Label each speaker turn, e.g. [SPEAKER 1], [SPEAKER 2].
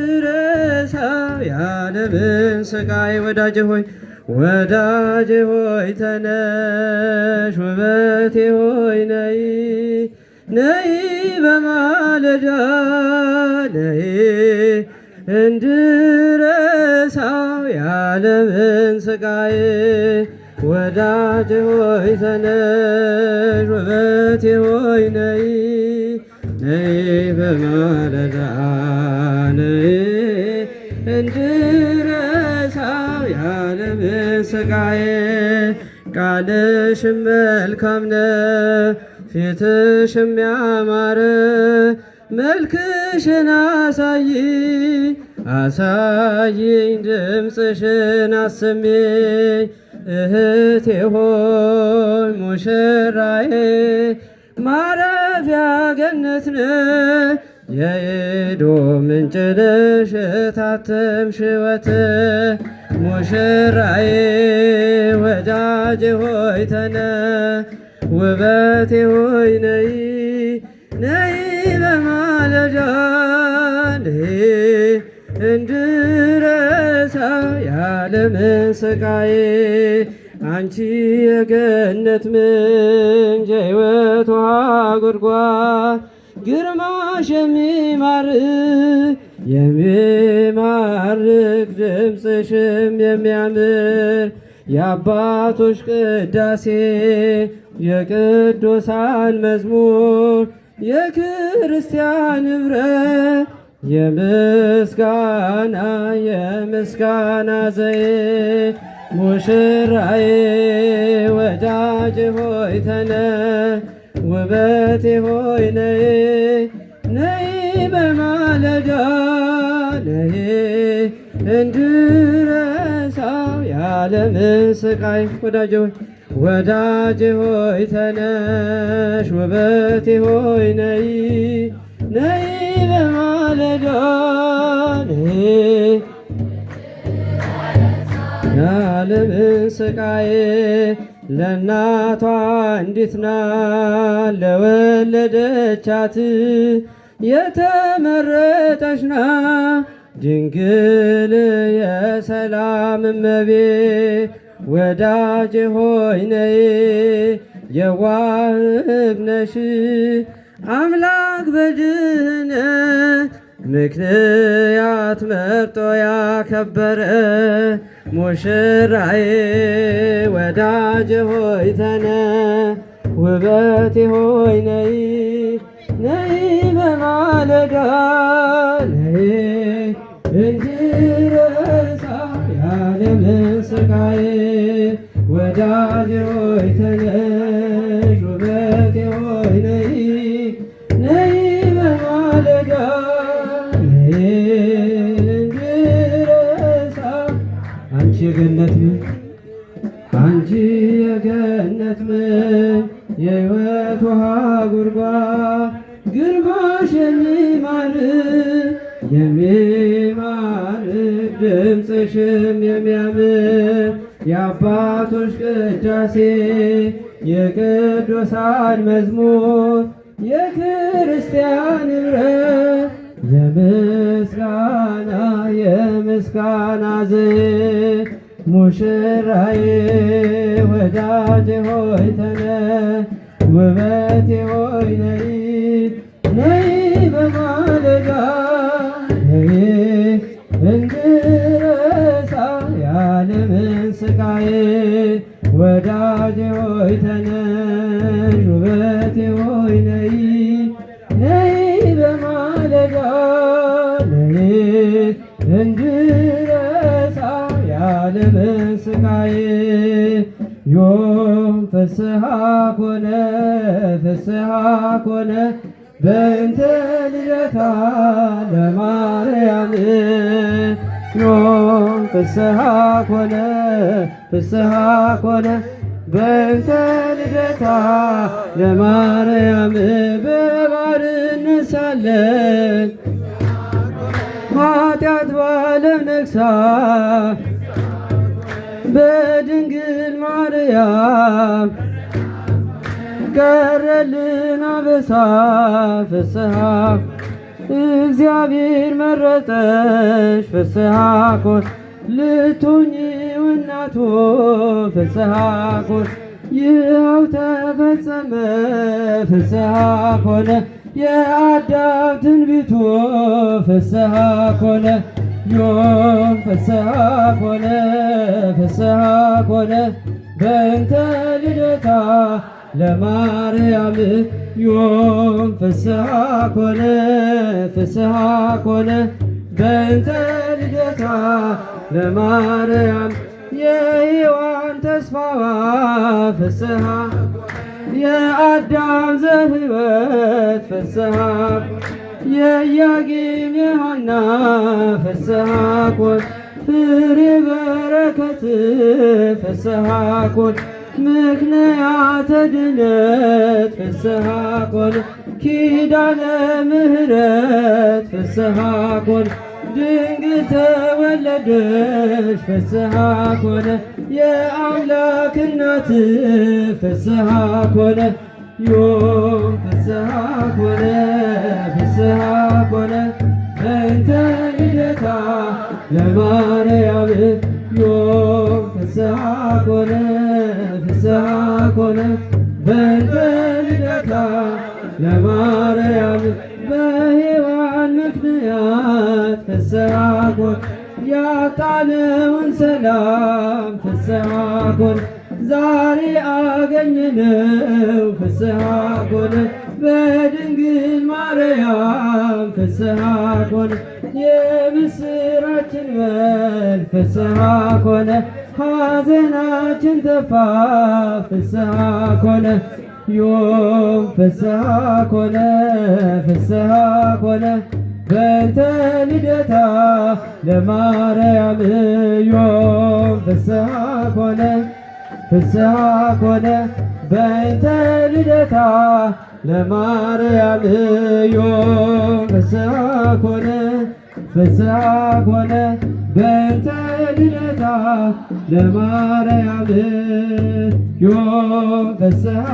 [SPEAKER 1] እንድረሳው የዓለምን ስቃይ ወዳጄ ሆይ ተነሽ፣ ውበቴ ሆይ ነይ ነይ በማለዳ ነይ። እንድረሳው የዓለምን ስቃይ ወዳጄ ሆይ ተነሽ፣ ውበቴ ሆይ ነይ ነይ በማለዳ ነይ። እንድረሳው የዓለምን ስቃይ ቃልሽም መልካም ነው ፊትሽም ያማረ መልክሽን አሳይኝ ድምፅሽን አሰሚኝ እህቴ ሆይ ሙሽራዬ ማረፊያ ገነት ነሽ የኤዶም ምንጭ ነሽ የታተምሽ ወተት ሙሽራዬ ወዳጄ ሆይ ተነሽ ውበቴ ሆይ ነይ ነይ በማለዳ ነይ። እንድረሳው የዓለምን ስቃይ አንቺ የገነት ምንጭ የሕይወት ውሃ ጉድጓድ ግርማሽ የሚማርክ ድምፅሽም የሚያምር የአባቶች ቅዳሴ የቅዱሳን መዝሙር የክርስቲያን ኅብረት የምስጋና ዘይት ሙሽራዬ ወዳጄ ሆይ ተነሽ ውበቴ ሆይ ነይ ነይ በማለዳ ነይ። እንድረሳው የዓለምን ስቃይ ወዳጄ ሆይ ተነሽ ውበቴ ሆይ ነይ ነይ በማለዳ ነይ። የዓለምን ስቃይ ለእናቷ እንዴት ናት ለወለደቻት የተመረጠች ናት ድንግል የሰላም እመቤት ወዳጄ ሆይ ነይ የዋህ ነሽ አምላክ በድህነት ምክንያት መርጦ ያከበረ ሙሽራዬ ወዳጄ ሆይ ተነሽ ውበቴ ሆይ ነይ ነይ በማለዳ ነይ። እንድረሳው የዓለምን ስቃይ ወዳጄ ሆይ ተነሽ ውበቴ ሆይ ነይ ነይ በማለዳ ነይ። እንድረሳው አንቺ የገነት ምንጭ የሕይወት ውሃ ጉድጓድ ግርማሽ የሚማርክ ድምፅሽም የሚያምር የአባቶች ቅዳሴ የቅዱሳን መዝሙር የክርስቲያን ኅብረት የምስጋና ዘይት ሙሽራዬ ወዳጄ ሆይ ተነሽ ውበቴ ሆይ ነይ ነይ በማለዳ ነይ። እንድረሳው የዓለምን ስቃይ ወዳጄ ሆይ ተነሽ ውበቴ ሆይ ነይ ነይ በማለዳ ነይ። እንድረሳው የዓለምን ስቃይ ዮም ፍስሐ ኮነ በእንተ ልደታ ለማርያም ዮም ፍስሐ ኮነ በእንተ ልደታ ለማርያም በባርነት ሳለን ኃጢአት ባለም ነግሣ በድንግል ማርያም ቀረልን አበሳ ፍስሐ እግዚአብሔር መረጠሽ ፍስሐ ኮን ልትሆኚ እናቱ ፍስሐ ኮን ይኸው ተፈጸመ ፍስሐ ኮነ የአዳም ትንቢቱ ፍስሐ ኮነ ዮም ፍስሐ ኮነ ፍስሐ ኮነ በእንተ ልደታ ለማርያም ዮም ፍስሐ ኮነ ፍስሐ ኮነ በእንተ ልደታ ለማርያም የሔዋን ተስፋዋ ፍስሐ የአዳም ዘሕይወት ፍስሐ የኢያቄም የሐና ፍስሐ ኮን ፍሬ በረከት ፍስሐ ኮን ምክንያተ ድነት ፍስሐ ኮን ኪዳነ ምሕረት ፍስሐ ኮን ድንግል ተወለደች ፍስሐ ኮነ የአምላክ እናት ፍስሐ ኮነ ዮም ፍስሐ ኮነ ፍስሐ ኮነ በእንተ ልደታ ለማርያም ዮም ፍስሐ ኮነ ፍስሐ ኮነ በእንተ ልደታ ለማርያም በሔዋን ምክንያት ፍስሐ ኮን ያጣነውን ሰላም ፍስሐ ኮን ዛሬ አገኘነው ፍስሐ ኮን በድንግል ማርያም ፍስሐ ኮን የምስራችን በል ፍስሐ ኮነ ሐዘናችን ጠፋ ፍስሐ ኮነ ዮም ፍስሐ ኮነ ፍስሐ ኮነ በእንተ ልደታ ለማርያም ዮም ፍስሐ ኮነ ፍስሐ ኮነ በእንተ ልደታ ለማርያም ዮም ፍስሐ ኮነ ፍስሐ ኮነ በእንተ ልደታ ለማርያም ዮም ፍስሐ